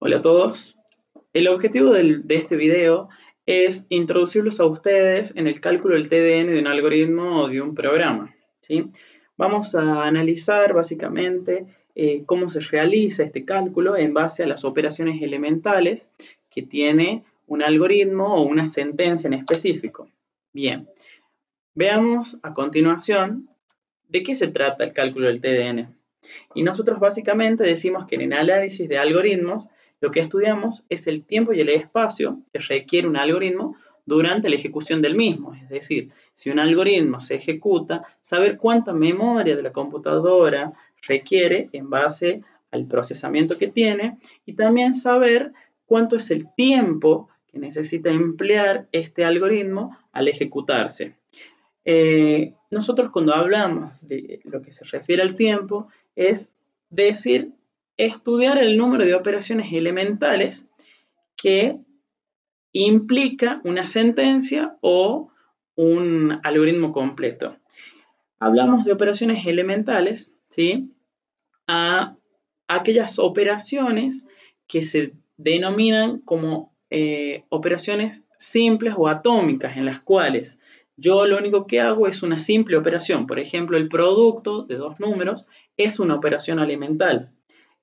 Hola a todos. El objetivo de este video es introducirlos a ustedes en el cálculo del TDN de un algoritmo o de un programa, ¿sí? Vamos a analizar básicamente cómo se realiza este cálculo en base a las operaciones elementales que tiene un algoritmo o una sentencia en específico. Bien, veamos a continuación de qué se trata el cálculo del TDN. Y nosotros básicamente decimos que en el análisis de algoritmos lo que estudiamos es el tiempo y el espacio que requiere un algoritmo durante la ejecución del mismo. Es decir, si un algoritmo se ejecuta, saber cuánta memoria de la computadora requiere en base al procesamiento que tiene y también saber cuánto es el tiempo que necesita emplear este algoritmo al ejecutarse. Nosotros cuando hablamos de lo que se refiere al tiempo es decir, estudiar el número de operaciones elementales que implica una sentencia o un algoritmo completo. Hablamos de operaciones elementales, ¿sí? A aquellas operaciones que se denominan como operaciones simples o atómicas, en las cuales yo lo único que hago es una simple operación. Por ejemplo, el producto de dos números es una operación elemental.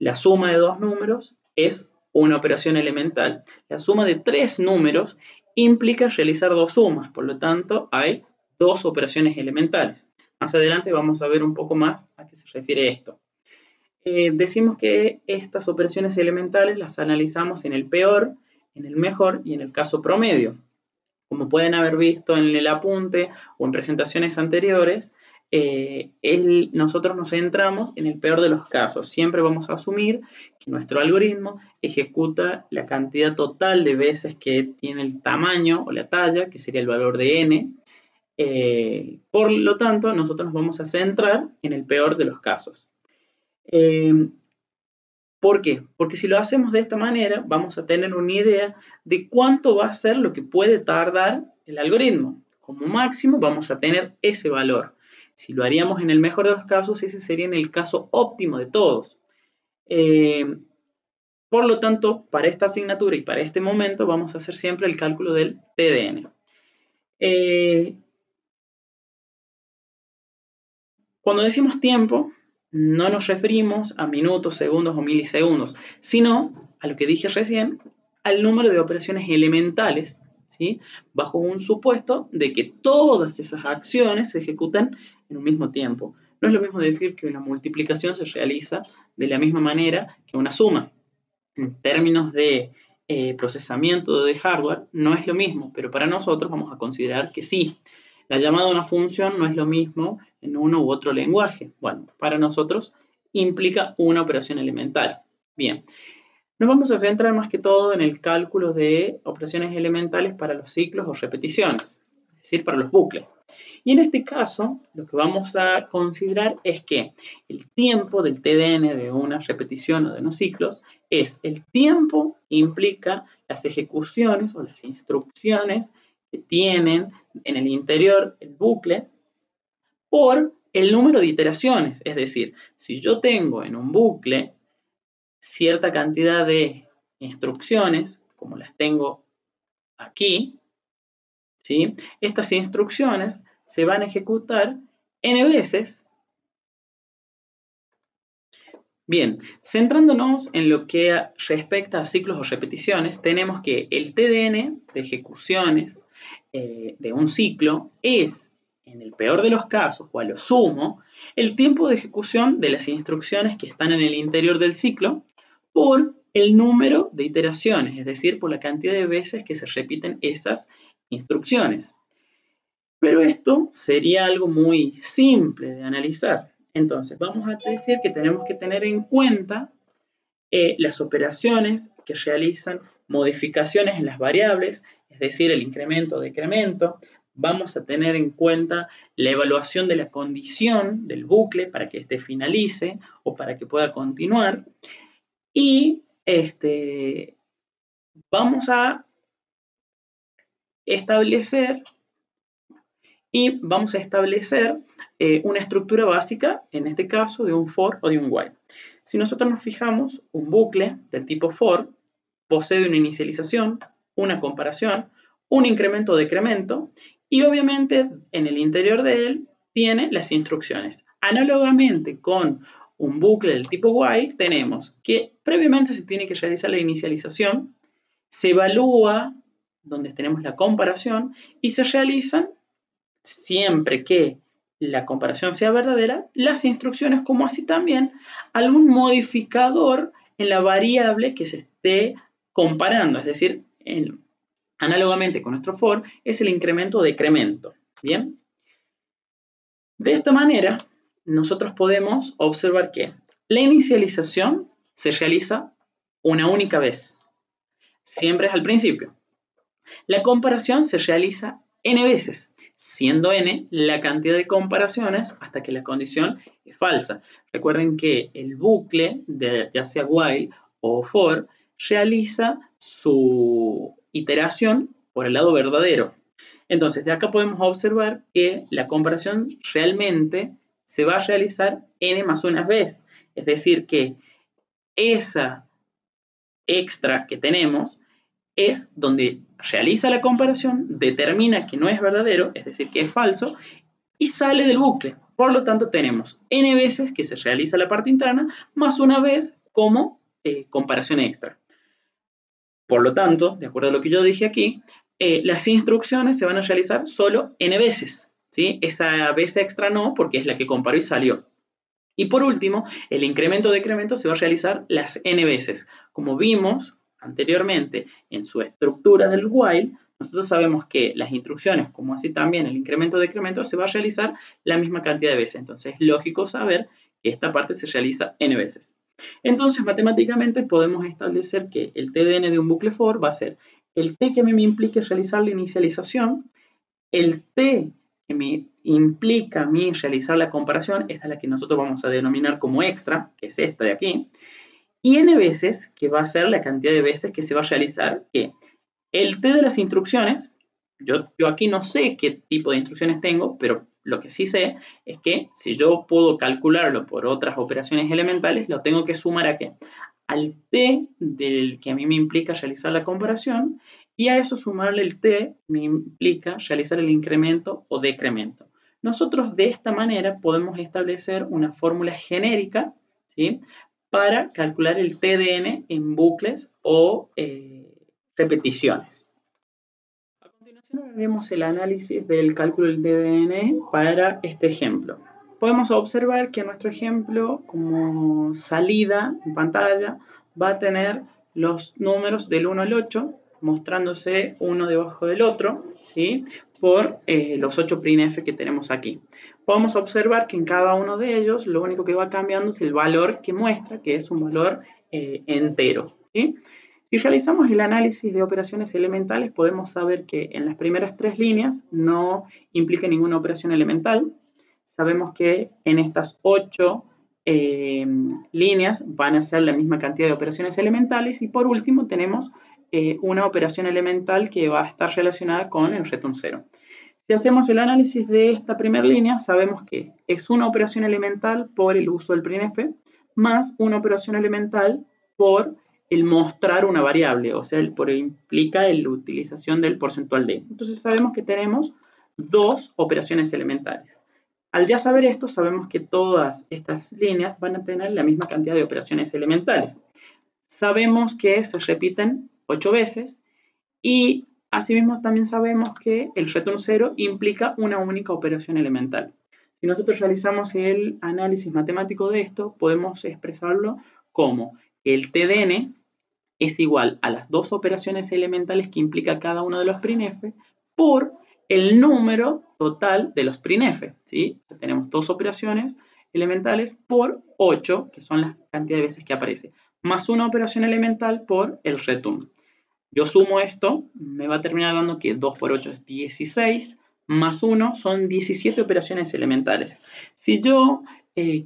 La suma de dos números es una operación elemental. La suma de tres números implica realizar dos sumas. Por lo tanto, hay dos operaciones elementales. Más adelante vamos a ver un poco más a qué se refiere esto. Decimos que estas operaciones elementales las analizamos en el peor, en el mejor y en el caso promedio. Como pueden haber visto en el apunte o en presentaciones anteriores, nosotros nos centramos en el peor de los casos. Siempre vamos a asumir que nuestro algoritmo ejecuta la cantidad total de veces que tiene el tamaño o la talla, que sería el valor de n. Por lo tanto, nosotros nos vamos a centrar en el peor de los casos. ¿Por qué? Porque si lo hacemos de esta manera, vamos a tener una idea de cuánto va a ser lo que puede tardar el algoritmo. Como máximo vamos a tener ese valor. Si lo haríamos en el mejor de los casos, ese sería en el caso óptimo de todos. Por lo tanto, para esta asignatura y para este momento, vamos a hacer siempre el cálculo del TDN. Cuando decimos tiempo, no nos referimos a minutos, segundos o milisegundos, sino a lo que dije recién, al número de operaciones elementales, ¿sí? Bajo un supuesto de que todas esas acciones se ejecutan en un mismo tiempo. No es lo mismo decir que una multiplicación se realiza de la misma manera que una suma. En términos de procesamiento de hardware, no es lo mismo, pero para nosotros vamos a considerar que sí. La llamada a una función no es lo mismo en uno u otro lenguaje. Bueno, para nosotros implica una operación elemental. Bien, nos vamos a centrar más que todo en el cálculo de operaciones elementales para los ciclos o repeticiones, es decir, para los bucles. Y en este caso, lo que vamos a considerar es que el tiempo del TDN de una repetición o de unos ciclos es el tiempo que implica las ejecuciones o las instrucciones que tienen en el interior el bucle por el número de iteraciones. Es decir, si yo tengo en un bucle cierta cantidad de instrucciones, como las tengo aquí, ¿sí? Estas instrucciones se van a ejecutar n veces. Bien, centrándonos en lo que respecta a ciclos o repeticiones, tenemos que el TDN de ejecuciones de un ciclo es, en el peor de los casos, o a lo sumo, el tiempo de ejecución de las instrucciones que están en el interior del ciclo por el número de iteraciones, es decir, por la cantidad de veces que se repiten esas instrucciones. Pero esto sería algo muy simple de analizar. Entonces, vamos a decir que tenemos que tener en cuenta las operaciones que realizan modificaciones en las variables, es decir, el incremento o decremento. Vamos a tener en cuenta la evaluación de la condición del bucle para que éste finalice o para que pueda continuar. Y vamos a establecer una estructura básica, en este caso de un for o de un while. Si nosotros nos fijamos, un bucle del tipo for posee una inicialización, una comparación, un incremento o decremento, y obviamente en el interior de él tiene las instrucciones. Análogamente con un bucle del tipo while, tenemos que previamente se tiene que realizar la inicialización, se evalúa donde tenemos la comparación y se realizan, siempre que la comparación sea verdadera, las instrucciones, como así también algún modificador en la variable que se esté comparando, es decir, análogamente con nuestro for, es el incremento o decremento. ¿Bien? De esta manera, nosotros podemos observar que la inicialización se realiza una única vez. Siempre es al principio. La comparación se realiza n veces, siendo n la cantidad de comparaciones hasta que la condición es falsa. Recuerden que el bucle, ya sea while o for, realiza su iteración por el lado verdadero. Entonces, de acá podemos observar que la comparación realmente se va a realizar n más una vez. Es decir, que esa extra que tenemos es donde realiza la comparación, determina que no es verdadero, es decir, que es falso, y sale del bucle. Por lo tanto, tenemos n veces que se realiza la parte interna, más una vez como comparación extra. Por lo tanto, de acuerdo a lo que yo dije aquí, las instrucciones se van a realizar solo n veces, ¿sí? Esa vez extra no, porque es la que comparó y salió. Y por último, el incremento o decremento se va a realizar las n veces. Como vimos anteriormente en su estructura del while, nosotros sabemos que las instrucciones, como así también el incremento o decremento, se va a realizar la misma cantidad de veces. Entonces es lógico saber que esta parte se realiza n veces. Entonces, matemáticamente podemos establecer que el TDN de un bucle for va a ser el T que a mí me implique realizar la inicialización, el T que me implica a mí realizar la comparación, esta es la que nosotros vamos a denominar como extra, que es esta de aquí, y n veces, que va a ser la cantidad de veces que se va a realizar, que el T de las instrucciones, yo aquí no sé qué tipo de instrucciones tengo, pero lo que sí sé es que si yo puedo calcularlo por otras operaciones elementales, lo tengo que sumar ¿a qué? Al T del que a mí me implica realizar la comparación, y a eso sumarle el T me implica realizar el incremento o decremento. Nosotros de esta manera podemos establecer una fórmula genérica, ¿sí?, para calcular el TDN en bucles o repeticiones. A continuación haremos el análisis del cálculo del TDN para este ejemplo. Podemos observar que nuestro ejemplo, como salida en pantalla, va a tener los números del 1 al 8, mostrándose uno debajo del otro, ¿sí?, por los 8 printf que tenemos aquí. Podemos observar que en cada uno de ellos lo único que va cambiando es el valor que muestra, que es un valor entero, ¿sí? Si realizamos el análisis de operaciones elementales, podemos saber que en las primeras 3 líneas no implica ninguna operación elemental. Sabemos que en estas 8 líneas van a ser la misma cantidad de operaciones elementales, y por último tenemos una operación elemental que va a estar relacionada con el return 0. Si hacemos el análisis de esta primera línea, sabemos que es una operación elemental por el uso del printf, más una operación elemental por el mostrar una variable, o sea, implica la utilización del porcentual de. Entonces sabemos que tenemos 2 operaciones elementales. Al ya saber esto, sabemos que todas estas líneas van a tener la misma cantidad de operaciones elementales. Sabemos que se repiten 8 veces, y asimismo también sabemos que el return 0 implica una única operación elemental. Si nosotros realizamos el análisis matemático de esto, podemos expresarlo como el TDN es igual a las 2 operaciones elementales que implica cada uno de los printf por el número total de los printf, ¿sí? O sea, tenemos 2 operaciones elementales por 8, que son la cantidad de veces que aparece, más una operación elemental por el return. Yo sumo esto, me va a terminar dando que 2 por 8 es 16, más 1 son 17 operaciones elementales. Si yo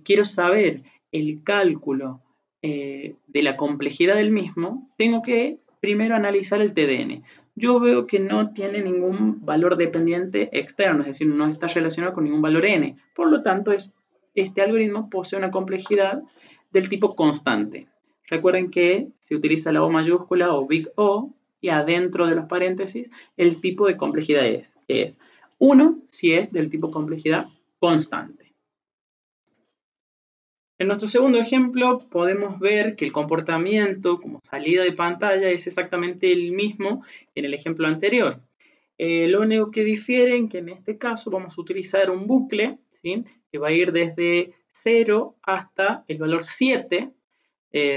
quiero saber el cálculo de la complejidad del mismo, tengo que primero analizar el TDN. Yo veo que no tiene ningún valor dependiente externo, es decir, no está relacionado con ningún valor n. Por lo tanto, este algoritmo posee una complejidad del tipo constante. recuerden que se utiliza la O mayúscula o Big O y adentro de los paréntesis el tipo de complejidad es 1 si es del tipo complejidad constante. En nuestro segundo ejemplo podemos ver que el comportamiento como salida de pantalla es exactamente el mismo que en el ejemplo anterior. Lo único que difiere es que en este caso vamos a utilizar un bucle, ¿sí?, que va a ir desde 0 hasta el valor 7.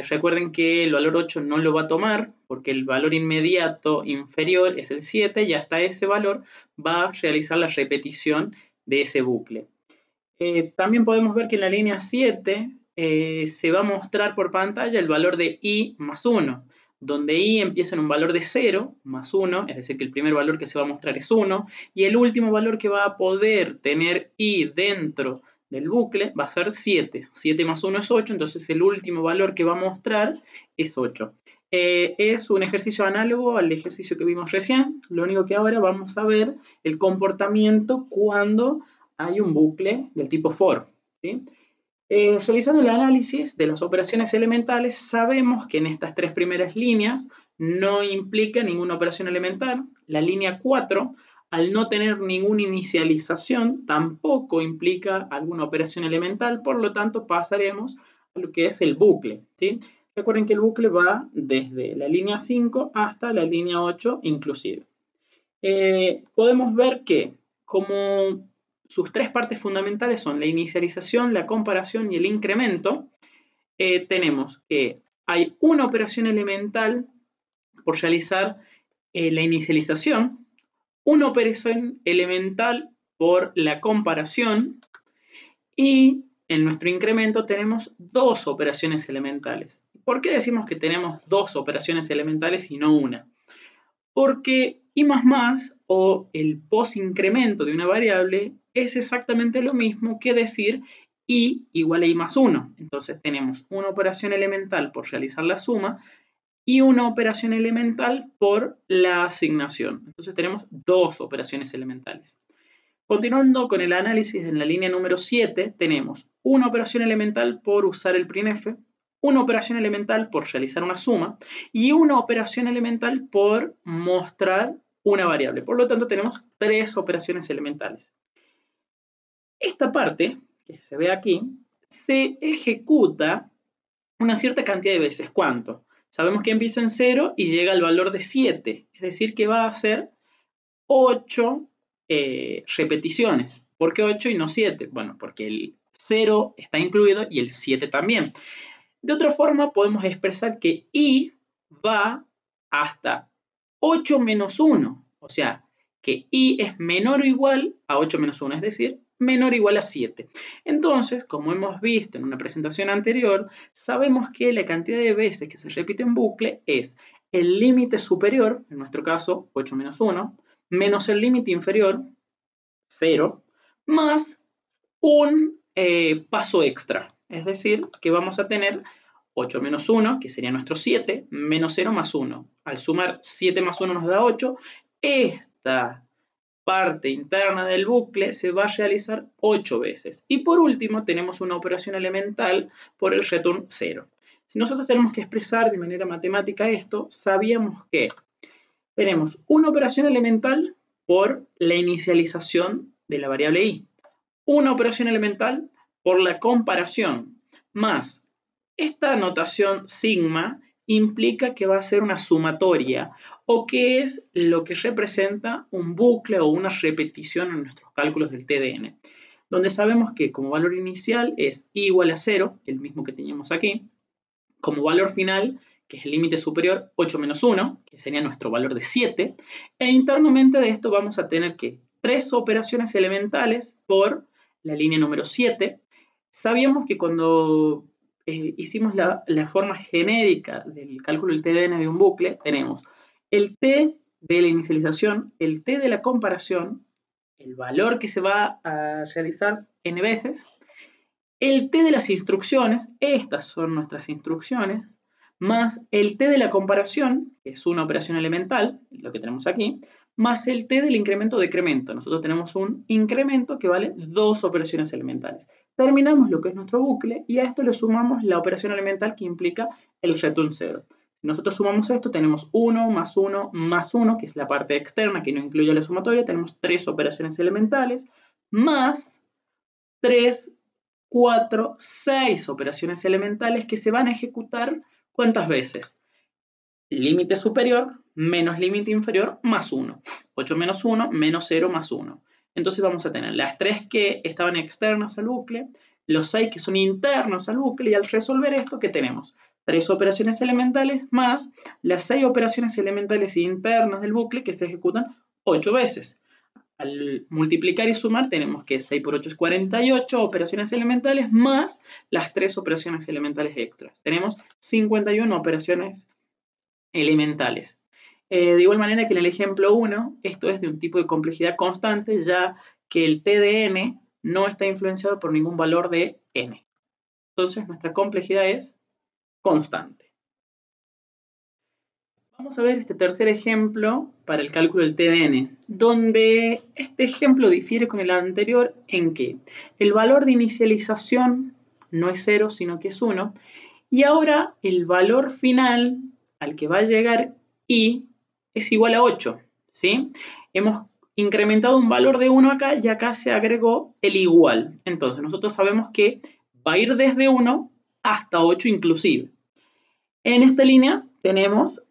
Recuerden que el valor 8 no lo va a tomar porque el valor inmediato inferior es el 7 y hasta ese valor va a realizar la repetición de ese bucle. También podemos ver que en la línea 7 se va a mostrar por pantalla el valor de i más 1, donde i empieza en un valor de 0 más 1, es decir, que el primer valor que se va a mostrar es 1, y el último valor que va a poder tener i dentro del bucle va a ser 7. 7 más 1 es 8, entonces el último valor que va a mostrar es 8. Es un ejercicio análogo al ejercicio que vimos recién, lo único que ahora vamos a ver el comportamiento cuando hay un bucle del tipo for, ¿sí? Realizando el análisis de las operaciones elementales, sabemos que en estas tres primeras líneas no implica ninguna operación elemental. La línea 4, al no tener ninguna inicialización, tampoco implica alguna operación elemental, por lo tanto pasaremos a lo que es el bucle, ¿sí? Recuerden que el bucle va desde la línea 5 hasta la línea 8 inclusive. Podemos ver que como sus tres partes fundamentales son la inicialización, la comparación y el incremento, tenemos que hay una operación elemental por realizar la inicialización, una operación elemental por la comparación y en nuestro incremento tenemos dos operaciones elementales. ¿Por qué decimos que tenemos dos operaciones elementales y no una? Porque i más o el posincremento de una variable es exactamente lo mismo que decir i igual a i más 1. Entonces tenemos una operación elemental por realizar la suma y una operación elemental por la asignación. Entonces tenemos dos operaciones elementales. Continuando con el análisis en la línea número 7, tenemos una operación elemental por usar el printf, una operación elemental por realizar una suma y una operación elemental por mostrar una variable. Por lo tanto, tenemos tres operaciones elementales. Esta parte, que se ve aquí, se ejecuta una cierta cantidad de veces. ¿Cuánto? Sabemos que empieza en 0 y llega al valor de 7, es decir, que va a ser 8 repeticiones. ¿Por qué 8 y no 7? Bueno, porque el 0 está incluido y el 7 también. De otra forma, podemos expresar que i va hasta 8 menos 1. O sea, que i es menor o igual a 8 menos 1, es decir, menor o igual a 7. Entonces, como hemos visto en una presentación anterior, sabemos que la cantidad de veces que se repite un bucle es el límite superior, en nuestro caso 8 menos 1, menos el límite inferior, 0, más un paso extra. Es decir, que vamos a tener 8 menos 1, que sería nuestro 7, menos 0 más 1. Al sumar 7 más 1 nos da 8. Esta parte interna del bucle se va a realizar 8 veces. Y por último tenemos una operación elemental por el return 0. Si nosotros tenemos que expresar de manera matemática esto, sabíamos que tenemos una operación elemental por la inicialización de la variable i, una operación elemental por la comparación, más esta notación sigma implica que va a ser una sumatoria o que es lo que representa un bucle o una repetición en nuestros cálculos del TDN, donde sabemos que como valor inicial es i igual a 0, el mismo que teníamos aquí, como valor final, que es el límite superior, 8 menos 1, que sería nuestro valor de 7, e internamente de esto vamos a tener que tres operaciones elementales por la línea número 7. Sabíamos que cuando hicimos la forma genérica del cálculo del TDN de un bucle, tenemos el T de la inicialización, el T de la comparación, el valor que se va a realizar n veces, el T de las instrucciones, estas son nuestras instrucciones, más el T de la comparación, que es una operación elemental, lo que tenemos aquí, más el t del incremento o decremento. Nosotros tenemos un incremento que vale 2 operaciones elementales. Terminamos lo que es nuestro bucle y a esto le sumamos la operación elemental que implica el return 0. Si nosotros sumamos esto, tenemos 1 más 1 más 1, que es la parte externa que no incluye la sumatoria. Tenemos 3 operaciones elementales más 3, 4, 6 operaciones elementales que se van a ejecutar ¿cuántas veces? Límite superior menos límite inferior más 1. 8 menos 1 menos 0 más 1. Entonces vamos a tener las 3 que estaban externas al bucle, los 6 que son internos al bucle, y al resolver esto, ¿qué tenemos? 3 operaciones elementales más las 6 operaciones elementales internas del bucle que se ejecutan 8 veces. Al multiplicar y sumar tenemos que 6 por 8 es 48 operaciones elementales más las 3 operaciones elementales extras. Tenemos 51 operaciones elementales. De igual manera que en el ejemplo 1, esto es de un tipo de complejidad constante, ya que el t de n no está influenciado por ningún valor de n. Entonces nuestra complejidad es constante. Vamos a ver este tercer ejemplo para el cálculo del t de n, donde este ejemplo difiere con el anterior en que el valor de inicialización no es 0, sino que es 1, y ahora el valor final al que va a llegar i es igual a 8, ¿sí? Hemos incrementado un valor de 1 acá y acá se agregó el igual. Entonces nosotros sabemos que va a ir desde 1 hasta 8 inclusive. En esta línea tenemos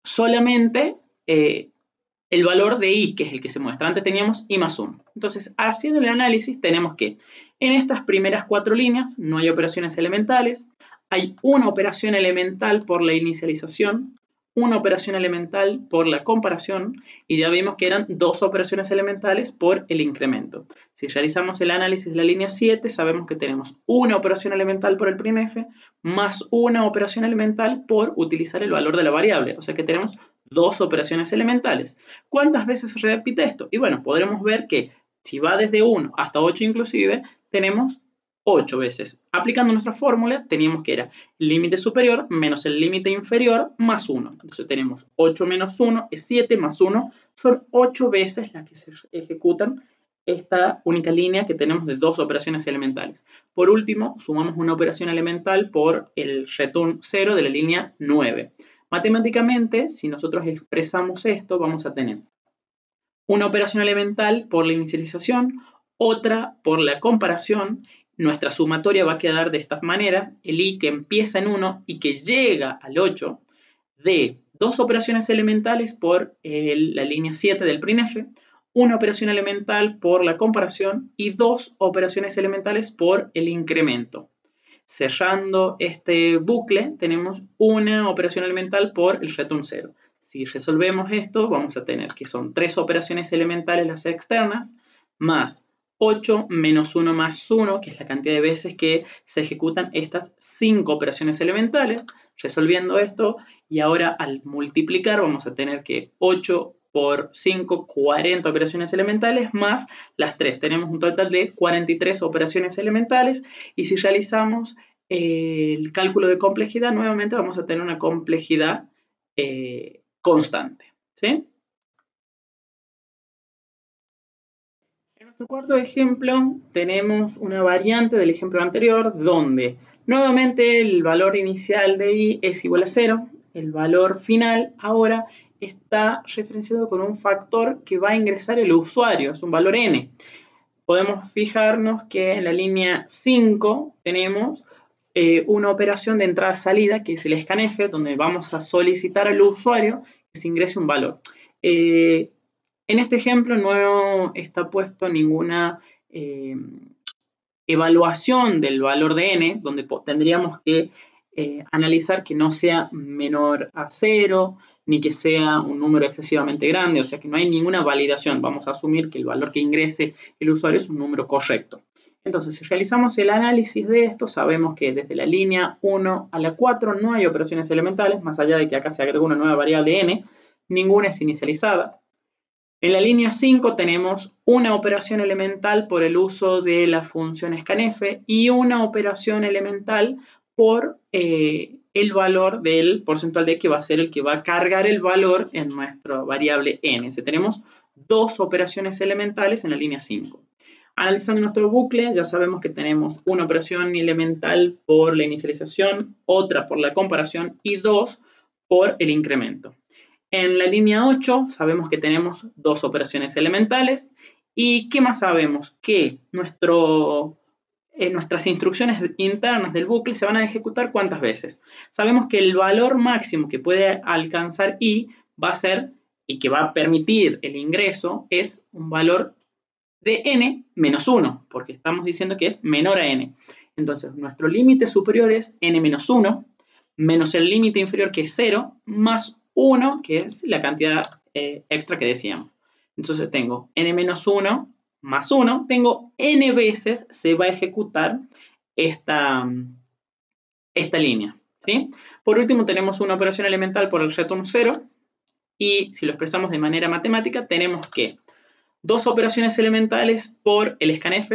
solamente el valor de i, que es el que se muestra. Antes teníamos i más 1. Entonces, haciendo el análisis, tenemos que en estas primeras 4 líneas no hay operaciones elementales, hay una operación elemental por la inicialización, una operación elemental por la comparación, y ya vimos que eran 2 operaciones elementales por el incremento. Si realizamos el análisis de la línea 7, sabemos que tenemos una operación elemental por el printf, más una operación elemental por utilizar el valor de la variable, o sea que tenemos 2 operaciones elementales. ¿Cuántas veces se repite esto? Y bueno, podremos ver que si va desde 1 hasta 8 inclusive, tenemos 8 veces. Aplicando nuestra fórmula, teníamos que era el límite superior menos el límite inferior más 1. Entonces tenemos 8 menos 1 es 7 más 1. Son 8 veces las que se ejecutan esta única línea que tenemos de 2 operaciones elementales. Por último, sumamos una operación elemental por el return 0 de la línea 9. Matemáticamente, si nosotros expresamos esto, vamos a tener una operación elemental por la inicialización, otra por la comparación. Nuestra sumatoria va a quedar de esta manera, el i que empieza en 1 y que llega al 8, de 2 operaciones elementales por la línea 7 del printf, una operación elemental por la comparación y 2 operaciones elementales por el incremento. Cerrando este bucle, tenemos una operación elemental por el return 0. Si resolvemos esto, vamos a tener que son 3 operaciones elementales las externas, más 8 menos 1 más 1, que es la cantidad de veces que se ejecutan estas 5 operaciones elementales. Resolviendo esto, y ahora al multiplicar, vamos a tener que 8 por 5, 40 operaciones elementales, más las 3. Tenemos un total de 43 operaciones elementales, y si realizamos el cálculo de complejidad, nuevamente vamos a tener una complejidad constante, ¿sí? En nuestro cuarto ejemplo tenemos una variante del ejemplo anterior donde nuevamente el valor inicial de i es igual a 0, el valor final ahora está referenciado con un factor que va a ingresar el usuario, es un valor n. Podemos fijarnos que en la línea 5 tenemos una operación de entrada-salida que es el scanf, donde vamos a solicitar al usuario que se ingrese un valor. En este ejemplo no está puesto ninguna evaluación del valor de n, donde tendríamos que analizar que no sea menor a 0, ni que sea un número excesivamente grande, o sea que no hay ninguna validación. Vamos a asumir que el valor que ingrese el usuario es un número correcto. Entonces, si realizamos el análisis de esto, sabemos que desde la línea 1 a la 4 no hay operaciones elementales, más allá de que acá se agregó una nueva variable n, ninguna es inicializada. En la línea 5 tenemos una operación elemental por el uso de la función scanf y una operación elemental por el valor del porcentual de que va a ser el que va a cargar el valor en nuestra variable n. O sea, tenemos dos operaciones elementales en la línea 5. Analizando nuestro bucle, ya sabemos que tenemos una operación elemental por la inicialización, otra por la comparación y dos por el incremento. En la línea 8 sabemos que tenemos dos operaciones elementales. ¿Y qué más sabemos? Que nuestras instrucciones internas del bucle se van a ejecutar ¿cuántas veces? Sabemos que el valor máximo que puede alcanzar i va a ser, y que va a permitir el ingreso, es un valor de n menos 1, porque estamos diciendo que es menor a n. Entonces, nuestro límite superior es n menos 1, menos el límite inferior que es 0, más 1, que es la cantidad extra que decíamos. Entonces tengo n menos 1 más 1, tengo n veces se va a ejecutar esta línea, ¿sí? Por último tenemos una operación elemental por el return 0, y si lo expresamos de manera matemática tenemos que dos operaciones elementales por el scanf,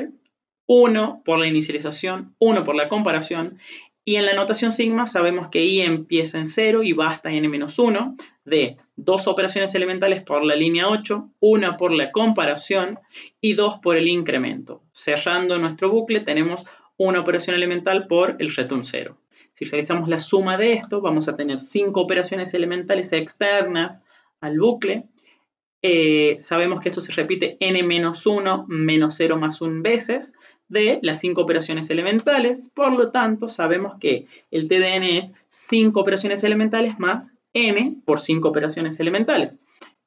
uno por la inicialización, uno por la comparación, y en la notación sigma sabemos que i empieza en 0 y va hasta n-1, de dos operaciones elementales por la línea 8, una por la comparación y dos por el incremento. Cerrando nuestro bucle tenemos una operación elemental por el return 0. Si realizamos la suma de esto, vamos a tener 5 operaciones elementales externas al bucle. Sabemos que esto se repite n-1 menos 0 más 1 veces de las 5 operaciones elementales. Por lo tanto, sabemos que el TDN es 5 operaciones elementales más n por 5 operaciones elementales.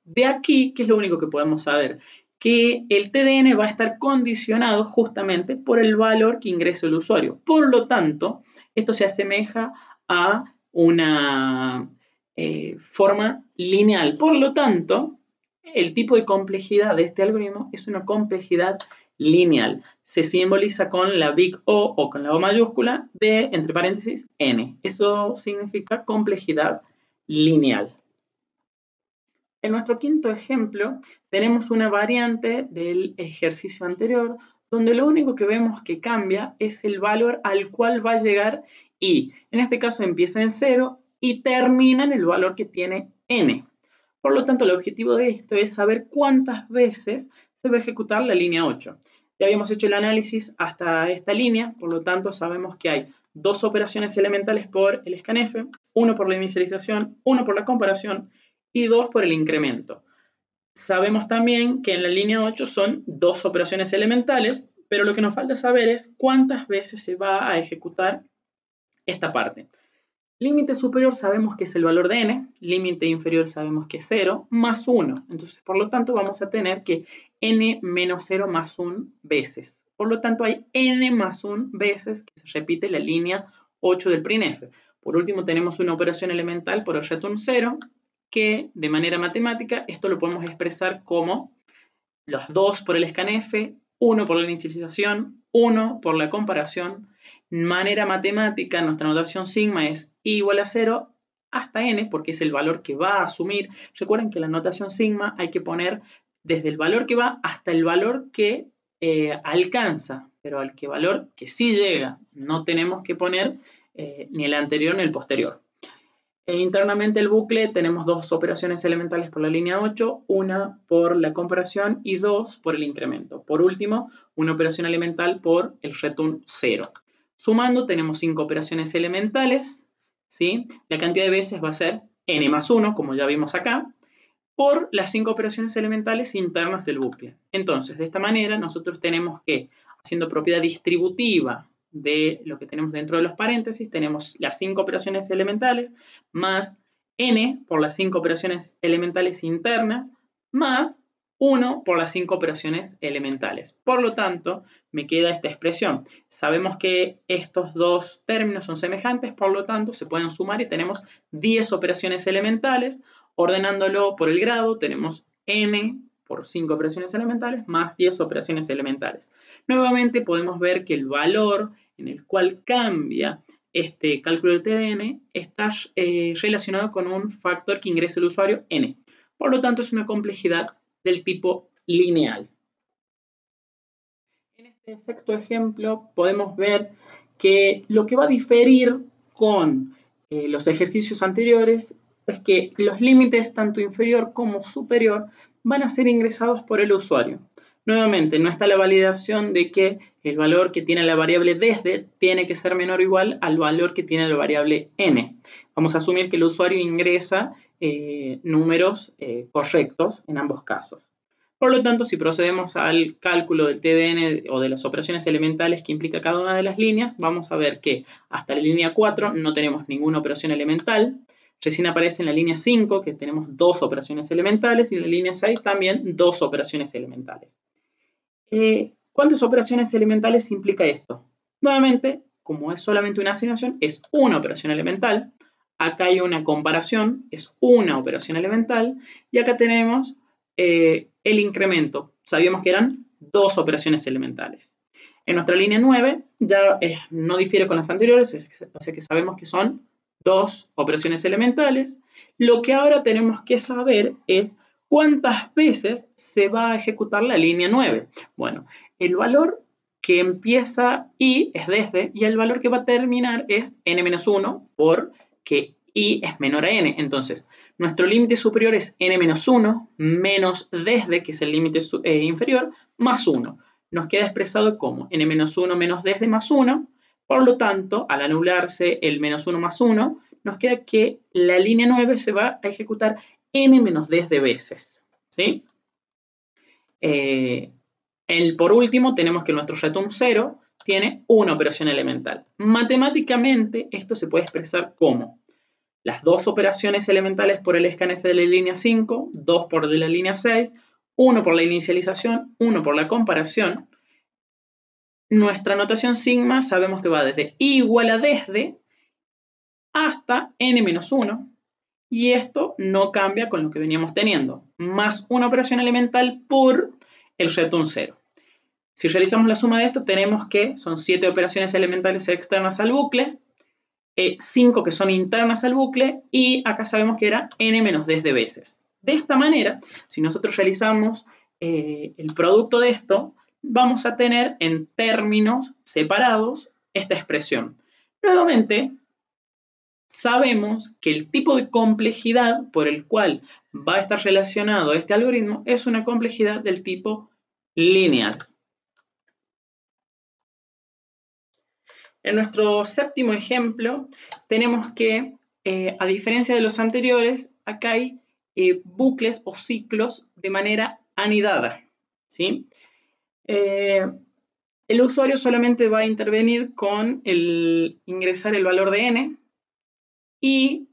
De aquí, ¿qué es lo único que podemos saber? Que el TDN va a estar condicionado justamente por el valor que ingrese el usuario. Por lo tanto, esto se asemeja a una forma lineal. Por lo tanto, el tipo de complejidad de este algoritmo es una complejidad lineal. Se simboliza con la big O con la O mayúscula de, entre paréntesis, n. Eso significa complejidad lineal. En nuestro quinto ejemplo tenemos una variante del ejercicio anterior donde lo único que vemos que cambia es el valor al cual va a llegar i. En este caso empieza en 0 y termina en el valor que tiene n. Por lo tanto, el objetivo de esto es saber cuántas veces se va a ejecutar la línea 8. Ya habíamos hecho el análisis hasta esta línea, por lo tanto sabemos que hay dos operaciones elementales por el scanf, uno por la inicialización, uno por la comparación y dos por el incremento. Sabemos también que en la línea 8 son dos operaciones elementales, pero lo que nos falta saber es cuántas veces se va a ejecutar esta parte. Límite superior sabemos que es el valor de n, límite inferior sabemos que es 0, más 1. Entonces, por lo tanto, vamos a tener que n menos 0 más 1 veces. Por lo tanto, hay n más 1 veces que se repite la línea 8 del printf. Por último, tenemos una operación elemental por el return 0, que de manera matemática, esto lo podemos expresar como los dos por el scanf, uno por la inicialización, uno por la comparación. Manera matemática, nuestra notación sigma es i igual a 0 hasta n, porque es el valor que va a asumir. Recuerden que la notación sigma hay que poner desde el valor que va hasta el valor que alcanza, pero al que valor que sí llega. No tenemos que poner ni el anterior ni el posterior. Internamente el bucle tenemos dos operaciones elementales por la línea 8, una por la comparación y dos por el incremento. Por último, una operación elemental por el return 0. Sumando tenemos 5 operaciones elementales, ¿sí? La cantidad de veces va a ser n más 1, como ya vimos acá, por las 5 operaciones elementales internas del bucle. Entonces, de esta manera nosotros tenemos que, haciendo propiedad distributiva de lo que tenemos dentro de los paréntesis, tenemos las 5 operaciones elementales más n por las 5 operaciones elementales internas más 1 por las 5 operaciones elementales. Por lo tanto, me queda esta expresión. Sabemos que estos dos términos son semejantes, por lo tanto, se pueden sumar y tenemos 10 operaciones elementales. Ordenándolo por el grado, tenemos n por 5 operaciones elementales más 10 operaciones elementales. Nuevamente podemos ver que el valor en el cual cambia este cálculo del TDN está relacionado con un factor que ingresa el usuario, n. Por lo tanto, es una complejidad del tipo lineal. En este sexto ejemplo podemos ver que lo que va a diferir con los ejercicios anteriores es que los límites tanto inferior como superior van a ser ingresados por el usuario. Nuevamente, no está la validación de que el valor que tiene la variable desde tiene que ser menor o igual al valor que tiene la variable n. Vamos a asumir que el usuario ingresa números correctos en ambos casos. Por lo tanto, si procedemos al cálculo del TDN o de las operaciones elementales que implica cada una de las líneas, vamos a ver que hasta la línea 4 no tenemos ninguna operación elemental. Recién aparece en la línea 5 que tenemos 2 operaciones elementales y en la línea 6 también 2 operaciones elementales. ¿Cuántas operaciones elementales implica esto? Nuevamente, como es solamente una asignación, es una operación elemental. Acá hay una comparación, es una operación elemental. Y acá tenemos el incremento. Sabíamos que eran 2 operaciones elementales. En nuestra línea 9 ya no difiere con las anteriores, o sea que sabemos que son 2 operaciones elementales. Lo que ahora tenemos que saber es ¿cuántas veces se va a ejecutar la línea 9? Bueno, el valor que empieza i es desde y el valor que va a terminar es n-1 porque i es menor a n. Entonces, nuestro límite superior es n-1 menos desde, que es el límite inferior, más 1. Nos queda expresado como n-1 menos desde más 1. Por lo tanto, al anularse el menos 1 más 1, nos queda que la línea 9 se va a ejecutar n menos desde veces. ¿Sí? Por último, tenemos que nuestro return 0 tiene una operación elemental. Matemáticamente, esto se puede expresar como las 2 operaciones elementales por el scanf de la línea 5, 2 por de la línea 6, 1 por la inicialización, 1 por la comparación. Nuestra notación sigma sabemos que va desde i igual a desde hasta n-1. Y esto no cambia con lo que veníamos teniendo, más una operación elemental por el return 0. Si realizamos la suma de esto, tenemos que son 7 operaciones elementales externas al bucle, 5 que son internas al bucle, y acá sabemos que era n menos desde veces. De esta manera, si nosotros realizamos el producto de esto, vamos a tener en términos separados esta expresión. Nuevamente, sabemos que el tipo de complejidad por el cual va a estar relacionado este algoritmo es una complejidad del tipo lineal. En nuestro séptimo ejemplo tenemos que, a diferencia de los anteriores, acá hay bucles o ciclos de manera anidada, ¿sí? El usuario solamente va a intervenir con ingresar el valor de n. Y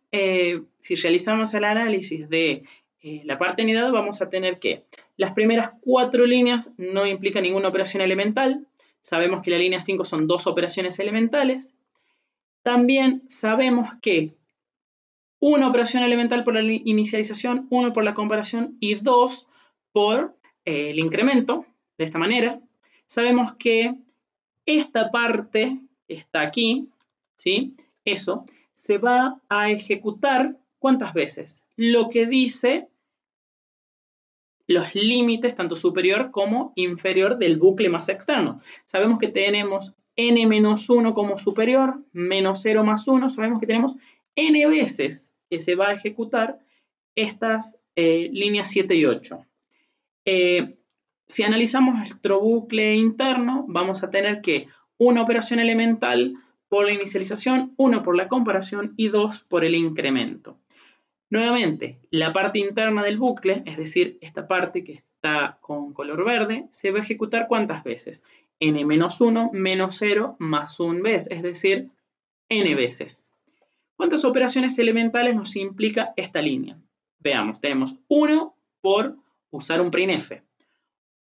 si realizamos el análisis de la parte anidada, vamos a tener que las primeras 4 líneas no implican ninguna operación elemental. Sabemos que la línea 5 son 2 operaciones elementales. También sabemos que una operación elemental por la inicialización, 1 por la comparación y 2 por el incremento. De esta manera, sabemos que esta parte está aquí, ¿sí? Eso se va a ejecutar ¿cuántas veces? Lo que dice los límites tanto superior como inferior del bucle más externo. Sabemos que tenemos n-1 como superior, menos 0 más 1, sabemos que tenemos n veces que se va a ejecutar estas líneas 7 y 8. Si analizamos nuestro bucle interno, vamos a tener que una operación elemental por la inicialización, 1 por la comparación y 2 por el incremento. Nuevamente, la parte interna del bucle, es decir, esta parte que está con color verde, se va a ejecutar ¿cuántas veces? n-1 menos 0 más 1 vez, es decir, n veces. ¿Cuántas operaciones elementales nos implica esta línea? Veamos, tenemos 1 por usar un printf,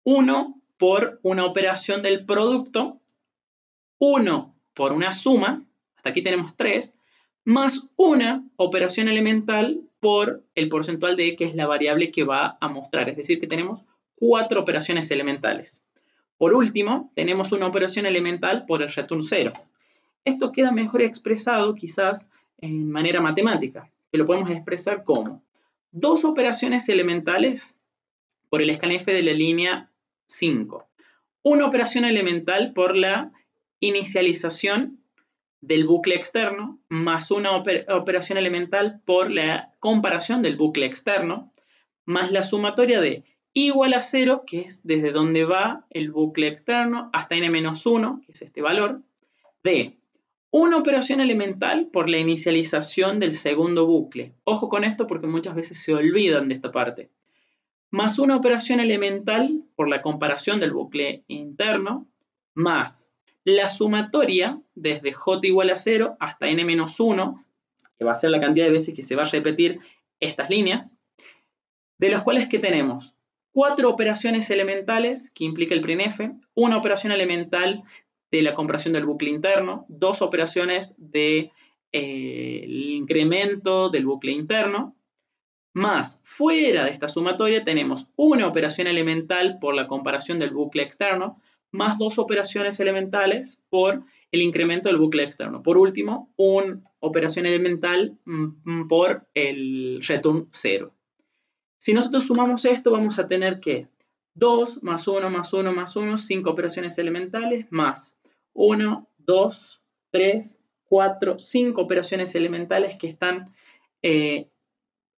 1 por una operación del producto, 1 por una suma, hasta aquí tenemos 3, más una operación elemental por el porcentual de que es la variable que va a mostrar, es decir, que tenemos 4 operaciones elementales. Por último, tenemos una operación elemental por el return 0. Esto queda mejor expresado quizás en manera matemática, que lo podemos expresar como 2 operaciones elementales por el scanf de la línea 5. Una operación elemental por la inicialización del bucle externo más una operación elemental por la comparación del bucle externo más la sumatoria de igual a 0, que es desde donde va el bucle externo, hasta n-1, que es este valor, de una operación elemental por la inicialización del segundo bucle. Ojo con esto porque muchas veces se olvidan de esta parte. Más una operación elemental por la comparación del bucle interno, más la sumatoria desde j igual a 0 hasta n-1, que va a ser la cantidad de veces que se va a repetir estas líneas, de los cuales que tenemos 4 operaciones elementales que implica el printf, una operación elemental de la comparación del bucle interno, 2 operaciones de el incremento del bucle interno, más fuera de esta sumatoria tenemos una operación elemental por la comparación del bucle externo, más 2 operaciones elementales por el incremento del bucle externo. Por último, una operación elemental por el return 0. Si nosotros sumamos esto, vamos a tener que 2 más 1 más 1 más 1, 5 operaciones elementales, más 1, 2, 3, 4, 5 operaciones elementales que están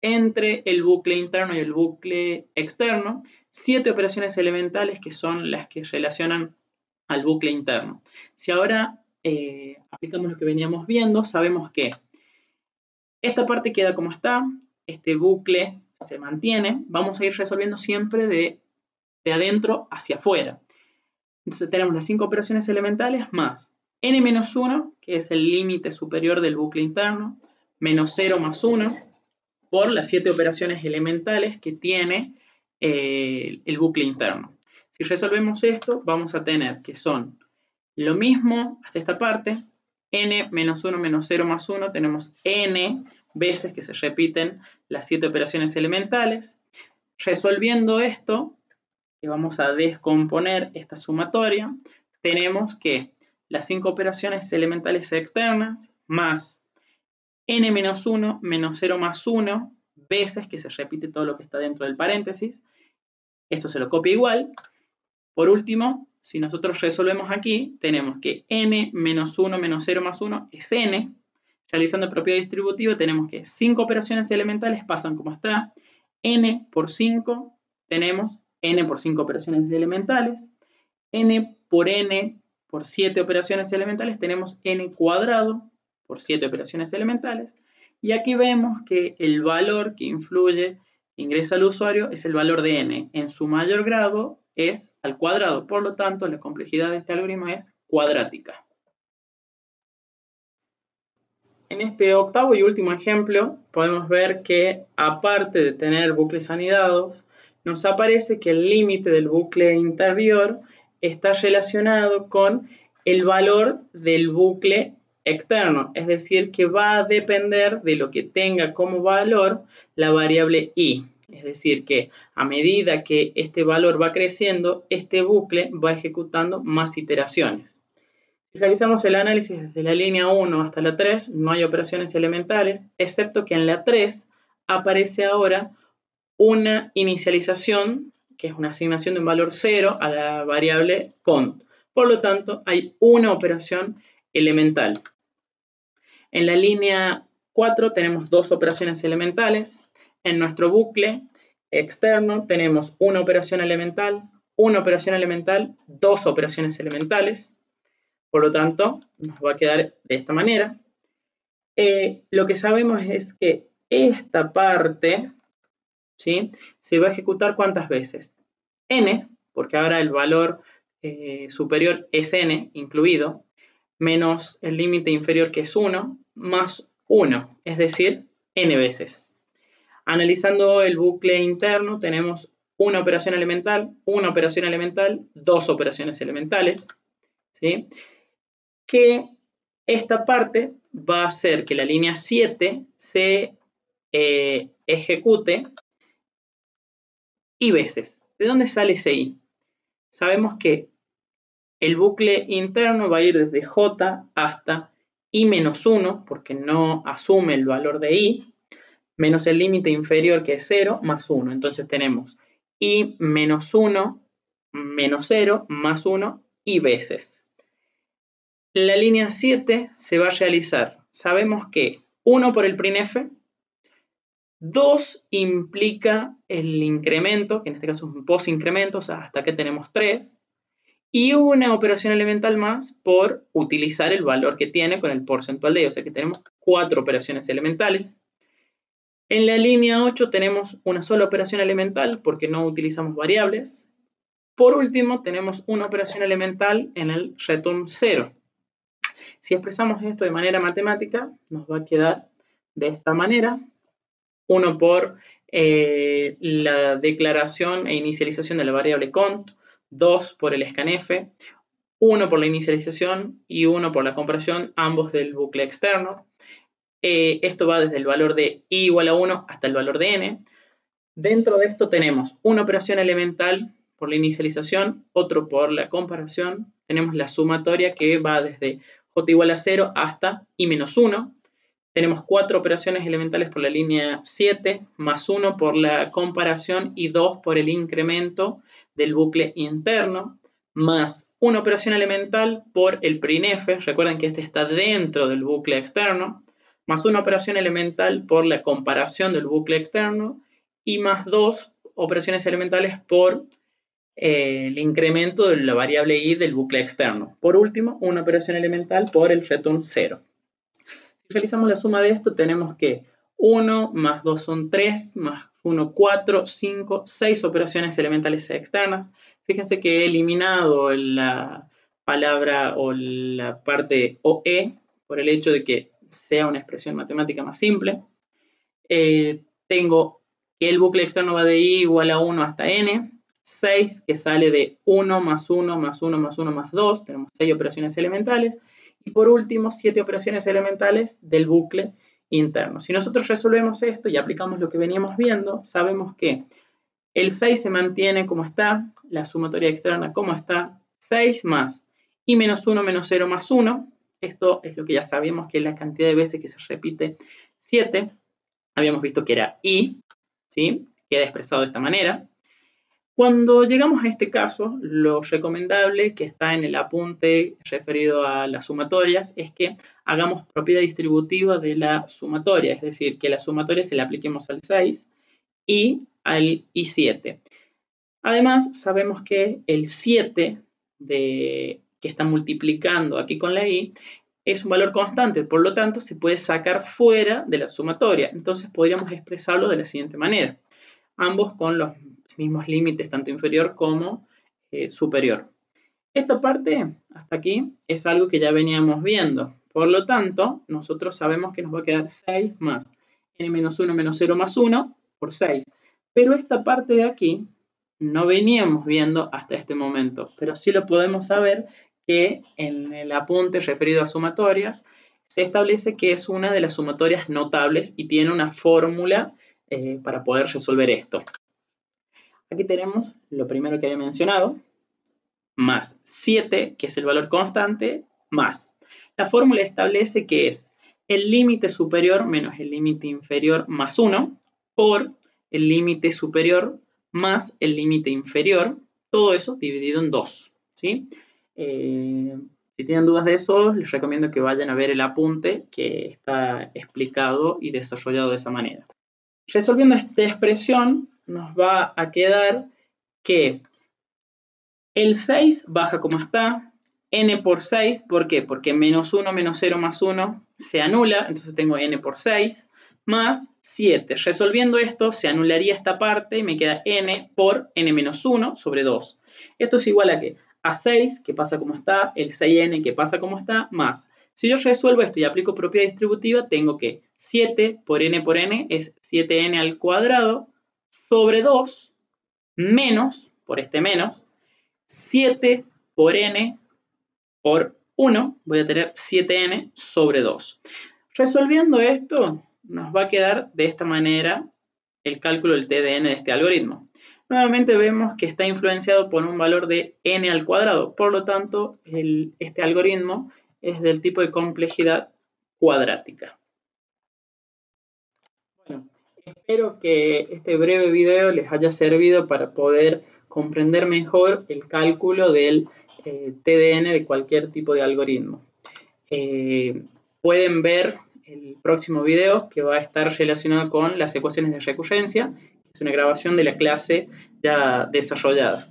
entre el bucle interno y el bucle externo, 7 operaciones elementales que son las que relacionan al bucle interno. Si ahora aplicamos lo que veníamos viendo, sabemos que esta parte queda como está, este bucle se mantiene, vamos a ir resolviendo siempre de adentro hacia afuera. Entonces tenemos las 5 operaciones elementales más n-1, que es el límite superior del bucle interno, menos 0 más 1, por las 7 operaciones elementales que tiene el bucle interno. Si resolvemos esto, vamos a tener que son lo mismo hasta esta parte, n menos 1 menos 0 más 1, tenemos n veces que se repiten las 7 operaciones elementales. Resolviendo esto, que vamos a descomponer esta sumatoria, tenemos que las 5 operaciones elementales externas más n menos 1 menos 0 más 1 veces que se repite todo lo que está dentro del paréntesis. Esto se lo copia igual. Por último, si nosotros resolvemos aquí, tenemos que n menos 1 menos 0 más 1 es n. Realizando propiedad distributiva tenemos que 5 operaciones elementales pasan como está. N por 5 tenemos n por 5 operaciones elementales. N por 7 operaciones elementales tenemos n cuadrado por 7 operaciones elementales. Y aquí vemos que el valor que influye, ingresa al usuario, es el valor de n. En su mayor grado es al cuadrado. Por lo tanto, la complejidad de este algoritmo es cuadrática. En este octavo y último ejemplo, podemos ver que, aparte de tener bucles anidados, nos aparece que el límite del bucle interior está relacionado con el valor del bucle externo, es decir, que va a depender de lo que tenga como valor la variable i. Es decir, que a medida que este valor va creciendo, este bucle va ejecutando más iteraciones. Si realizamos el análisis desde la línea 1 hasta la 3, no hay operaciones elementales, excepto que en la 3 aparece ahora una inicialización, que es una asignación de un valor 0 a la variable cont. Por lo tanto, hay una operación elemental. En la línea 4 tenemos 2 operaciones elementales. En nuestro bucle externo tenemos una operación elemental, 2 operaciones elementales. Por lo tanto, nos va a quedar de esta manera. Lo que sabemos es que esta parte, ¿sí?, se va a ejecutar ¿cuántas veces? N, porque ahora el valor superior es n incluido, menos el límite inferior que es 1, más 1, es decir, n veces. Analizando el bucle interno tenemos una operación elemental, 2 operaciones elementales, ¿sí?, que esta parte va a hacer que la línea 7 se ejecute i veces. ¿De dónde sale ese i? Sabemos que el bucle interno va a ir desde j hasta i-1, porque no asume el valor de i, menos el límite inferior que es 0, más 1. Entonces tenemos i-1 menos 0 más 1 i veces. La línea 7 se va a realizar. Sabemos que 1 por el printf, 2 implica el incremento, que en este caso es un post-incremento, o sea, hasta acá tenemos 3, y una operación elemental más por utilizar el valor que tiene con el porcentual de, o sea que tenemos 4 operaciones elementales. En la línea 8 tenemos una sola operación elemental porque no utilizamos variables. Por último, tenemos una operación elemental en el return 0. Si expresamos esto de manera matemática, nos va a quedar de esta manera. 1 por la declaración e inicialización de la variable cont, 2 por el scanf, 1 por la inicialización y 1 por la comparación, ambos del bucle externo. Esto va desde el valor de i igual a 1 hasta el valor de n. Dentro de esto tenemos una operación elemental por la inicialización, otro por la comparación. Tenemos la sumatoria que va desde j igual a 0 hasta i menos 1. Tenemos 4 operaciones elementales por la línea 7, más 1 por la comparación y 2 por el incremento del bucle interno, más una operación elemental por el printf, recuerden que este está dentro del bucle externo, más una operación elemental por la comparación del bucle externo y más 2 operaciones elementales por el incremento de la variable i del bucle externo. Por último, una operación elemental por el return 0. Si realizamos la suma de esto, tenemos que 1 más 2 son 3, más 1, 4, 5, 6 operaciones elementales externas. Fíjense que he eliminado la palabra o la parte OE por el hecho de que sea una expresión matemática más simple. Tengo que el bucle externo va de i igual a 1 hasta n, 6 que sale de 1 más 1 más 1 más 1 más 2, tenemos 6 operaciones elementales, y por último 7 operaciones elementales del bucle interno. Si nosotros resolvemos esto y aplicamos lo que veníamos viendo, sabemos que el 6 se mantiene como está, la sumatoria externa como está, 6 más i menos 1 menos 0 más 1, esto es lo que ya sabíamos que es la cantidad de veces que se repite 7, habíamos visto que era i, ¿sí? Queda expresado de esta manera. Cuando llegamos a este caso, lo recomendable que está en el apunte referido a las sumatorias es que hagamos propiedad distributiva de la sumatoria, es decir, que la sumatoria se la apliquemos al 6 y al i7. Además, sabemos que el 7 que está multiplicando aquí con la i es un valor constante, por lo tanto se puede sacar fuera de la sumatoria. Entonces podríamos expresarlo de la siguiente manera, ambos con los mismos límites, tanto inferior como superior. Esta parte, hasta aquí, es algo que ya veníamos viendo. Por lo tanto, nosotros sabemos que nos va a quedar 6 más n menos 1 menos 0 más 1 por 6. Pero esta parte de aquí no veníamos viendo hasta este momento, pero sí lo podemos saber que en el apunte referido a sumatorias se establece que es una de las sumatorias notables y tiene una fórmula para poder resolver esto. Aquí tenemos lo primero que había mencionado, más 7, que es el valor constante, más. La fórmula establece que es el límite superior menos el límite inferior más 1 por el límite superior más el límite inferior, todo eso dividido en 2, ¿sí? Si tienen dudas de eso, les recomiendo que vayan a ver el apunte que está explicado y desarrollado de esa manera. Resolviendo esta expresión, nos va a quedar que el 6 baja como está, n por 6, ¿por qué? Porque menos 1 menos 0 más 1 se anula, entonces tengo n por 6, más 7. Resolviendo esto, se anularía esta parte y me queda n por n menos 1 sobre 2. Esto es igual a ¿qué? A 6, que pasa como está, el 6n, que pasa como está, más. Si yo resuelvo esto y aplico propiedad distributiva, tengo que 7 por n es 7n al cuadrado sobre 2 menos, por este menos, 7 por n por 1, voy a tener 7n sobre 2. Resolviendo esto, nos va a quedar de esta manera el cálculo del TDN de este algoritmo. Nuevamente vemos que está influenciado por un valor de n al cuadrado, por lo tanto, este algoritmo es del tipo de complejidad cuadrática. Bueno, espero que este breve video les haya servido para poder comprender mejor el cálculo del TDN de cualquier tipo de algoritmo. pueden ver el próximo video que va a estar relacionado con las ecuaciones de recurrencia, que es una grabación de la clase ya desarrollada.